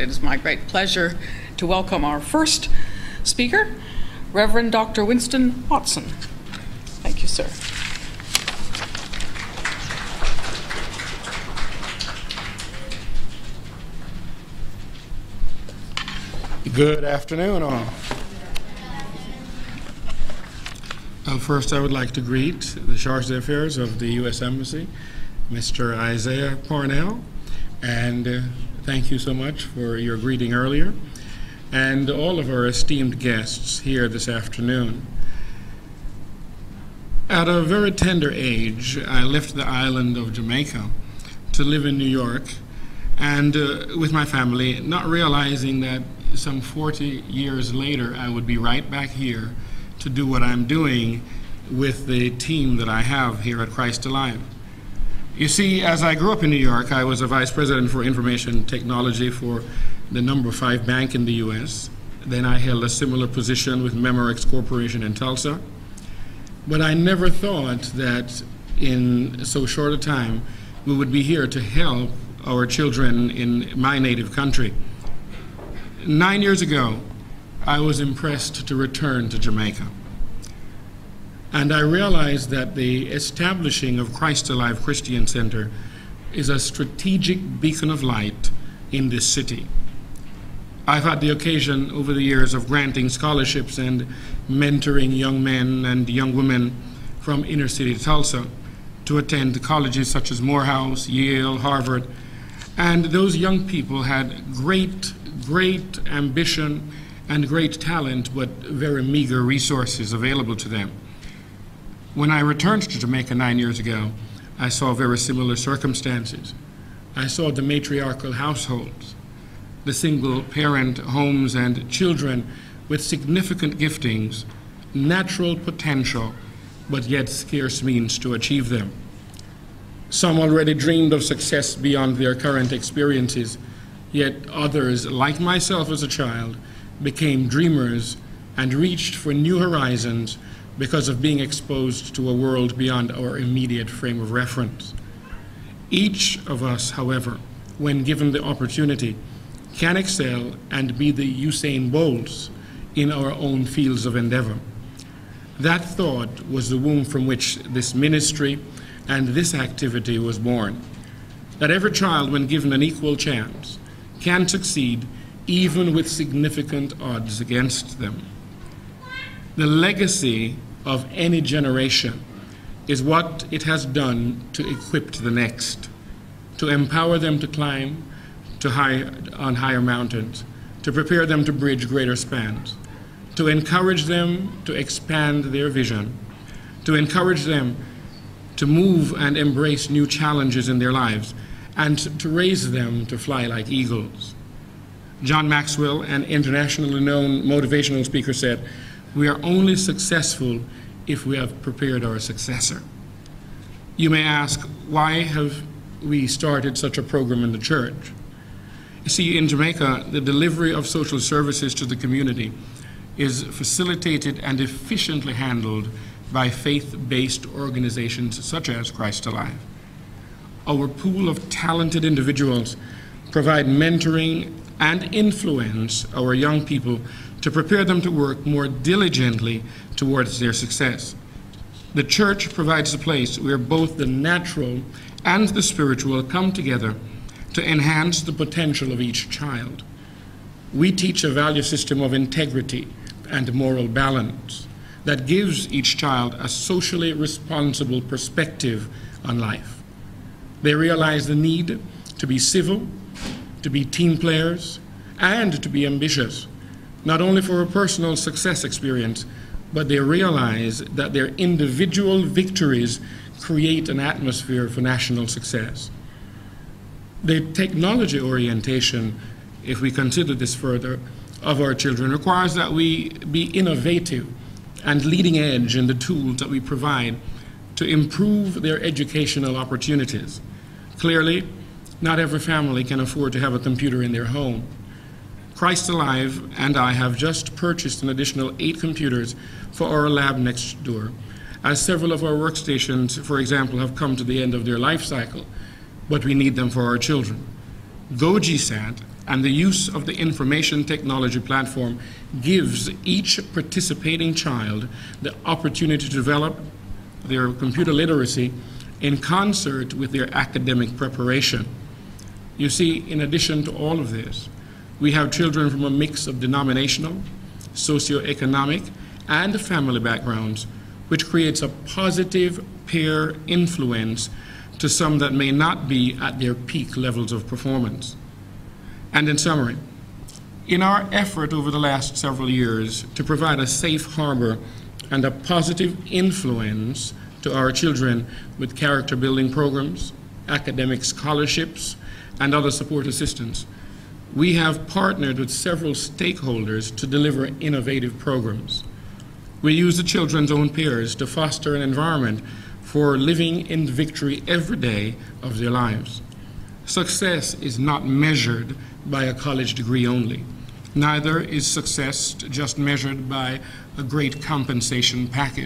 it is my great pleasure to welcome our first speaker, Reverend Dr. Winston Watson. Thank you, sir. Good afternoon, all. First, I would like to greet the Charge d'Affaires of the U.S. Embassy, Mr. Isaiah Parnell, and thank you so much for your greeting earlier, and all of our esteemed guests here this afternoon. At a very tender age, I left the island of Jamaica to live in New York, and with my family, not realizing that some 40 years later, I would be right back here to do what I'm doing with the team that I have here at Christ Alive. You see, as I grew up in New York, I was a vice president for information technology for the number 5 bank in the U.S. Then I held a similar position with Memorex Corporation in Tulsa. But I never thought that in so short a time, we would be here to help our children in my native country. 9 years ago, I was impressed to return to Jamaica. And I realized that the establishing of Christ Alive Christian Center is a strategic beacon of light in this city. I've had the occasion over the years of granting scholarships and mentoring young men and young women from inner city Tulsa to attend colleges such as Morehouse, Yale, Harvard. And those young people had great ambition and great talent, but very meager resources available to them. When I returned to Jamaica 9 years ago, I saw very similar circumstances. I saw the matriarchal households, the single-parent homes and children with significant giftings, natural potential, but yet scarce means to achieve them. Some already dreamed of success beyond their current experiences, yet others, like myself as a child, became dreamers and reached for new horizons because of being exposed to a world beyond our immediate frame of reference. Each of us, however, when given the opportunity, can excel and be the Usain Bolts in our own fields of endeavor. That thought was the womb from which this ministry and this activity was born. That every child, when given an equal chance, can succeed even with significant odds against them. The legacy of any generation is what it has done to equip the next, to empower them to climb on higher mountains, to prepare them to bridge greater spans, to encourage them to expand their vision, to encourage them to move and embrace new challenges in their lives, and to raise them to fly like eagles. John Maxwell, an internationally known motivational speaker, said, "We are only successful if we have prepared our successor." You may ask, why have we started such a program in the church? You see, in Jamaica, the delivery of social services to the community is facilitated and efficiently handled by faith-based organizations such as Christ Alive. Our pool of talented individuals provide mentoring and influence our young people to prepare them to work more diligently towards their success. The church provides a place where both the natural and the spiritual come together to enhance the potential of each child. We teach a value system of integrity and moral balance that gives each child a socially responsible perspective on life. They realize the need to be civil, to be team players, and to be ambitious, not only for a personal success experience, but they realize that their individual victories create an atmosphere for national success. The technology orientation, if we consider this further, of our children requires that we be innovative and leading edge in the tools that we provide to improve their educational opportunities. Clearly, not every family can afford to have a computer in their home. Christ Alive and I have just purchased an additional 8 computers for our lab next door, as several of our workstations, for example, have come to the end of their life cycle, but we need them for our children. GoGSAT And the use of the information technology platform gives each participating child the opportunity to develop their computer literacy in concert with their academic preparation. You see, in addition to all of this, we have children from a mix of denominational, socioeconomic, and family backgrounds, which creates a positive peer influence to some that may not be at their peak levels of performance. And in summary, in our effort over the last several years to provide a safe harbor and a positive influence to our children with character building programs, academic scholarships, and other support assistance, we have partnered with several stakeholders to deliver innovative programs. We use the children's own peers to foster an environment for living in victory every day of their lives. Success is not measured by a college degree only. Neither is success just measured by a great compensation package.